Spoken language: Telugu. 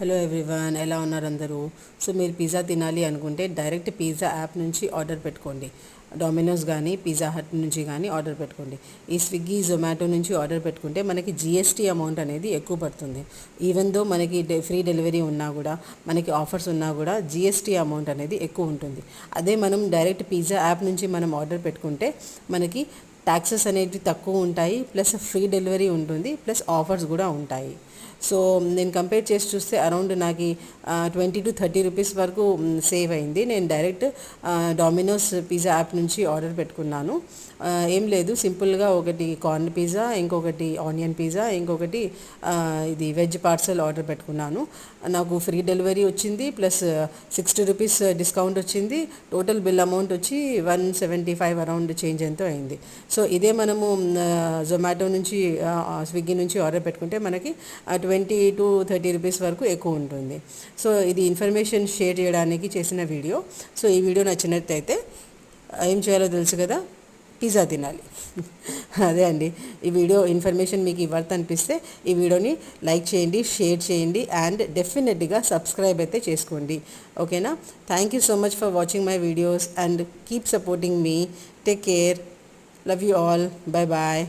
హలో ఎవ్రీవన్, ఎలా ఉన్నారు అందరూ? సో మీరు పిజ్జా తినాలి అనుకుంటే డైరెక్ట్ పిజ్జా యాప్ నుంచి ఆర్డర్ పెట్టుకోండి. డొమినోస్ కానీ పిజ్జా హట్ నుంచి కానీ ఆర్డర్ పెట్టుకోండి. ఈ స్విగ్గీ జొమాటో నుంచి ఆర్డర్ పెట్టుకుంటే మనకి జిఎస్టీ అమౌంట్ అనేది ఎక్కువ పడుతుంది. ఈవెన్ దో మనకి ఫ్రీ డెలివరీ ఉన్నా కూడా, మనకి ఆఫర్స్ ఉన్నా కూడా జిఎస్టీ అమౌంట్ అనేది ఎక్కువ ఉంటుంది. అదే మనం డైరెక్ట్ పిజ్జా యాప్ నుంచి మనం ఆర్డర్ పెట్టుకుంటే మనకి ట్యాక్సెస్ అనేవి తక్కువ ఉంటాయి, ప్లస్ ఫ్రీ డెలివరీ ఉంటుంది, ప్లస్ ఆఫర్స్ కూడా ఉంటాయి. సో నేను కంపేర్ చేసి చూస్తే అరౌండ్ నాకు 20 to 30 రూపీస్ వరకు సేవ్ అయింది. నేను డైరెక్ట్ డామినోస్ పిజ్జా యాప్ నుంచి ఆర్డర్ పెట్టుకున్నాను. ఏం లేదు, సింపుల్గా ఒకటి కార్న్ పిజ్జా, ఇంకొకటి ఆనియన్ పిజ్జా, ఇంకొకటి ఇది వెజ్ పార్సల్ ఆర్డర్ పెట్టుకున్నాను. నాకు ఫ్రీ డెలివరీ వచ్చింది, ప్లస్ 60 రూపీస్ డిస్కౌంట్ వచ్చింది. టోటల్ బిల్ అమౌంట్ వచ్చి 175 అరౌండ్ చేంజ్ ఎంతో అయింది. సో ఇదే మనము జొమాటో నుంచి స్విగ్గీ నుంచి ఆర్డర్ పెట్టుకుంటే మనకి 20 to 30 రూపీస్ వరకు ఎక్కువ ఉంటుంది. సో ఇది ఇన్ఫర్మేషన్ షేర్ చేయడానికి చేసిన వీడియో. సో ఈ వీడియో నచ్చినట్టయితే ఏం చేయాలో తెలుసు కదా, పిజ్జా తినాలి. అదే అండి, ఈ వీడియో ఇన్ఫర్మేషన్ మీకు వర్త్ అనిపిస్తే ఈ వీడియోని లైక్ చేయండి, షేర్ చేయండి, అండ్ డెఫినెట్గా సబ్స్క్రైబ్ అయితే చేసుకోండి. ఓకేనా? Thank you so much for watching my videos and keep supporting me. Take care. Love you all. Bye bye.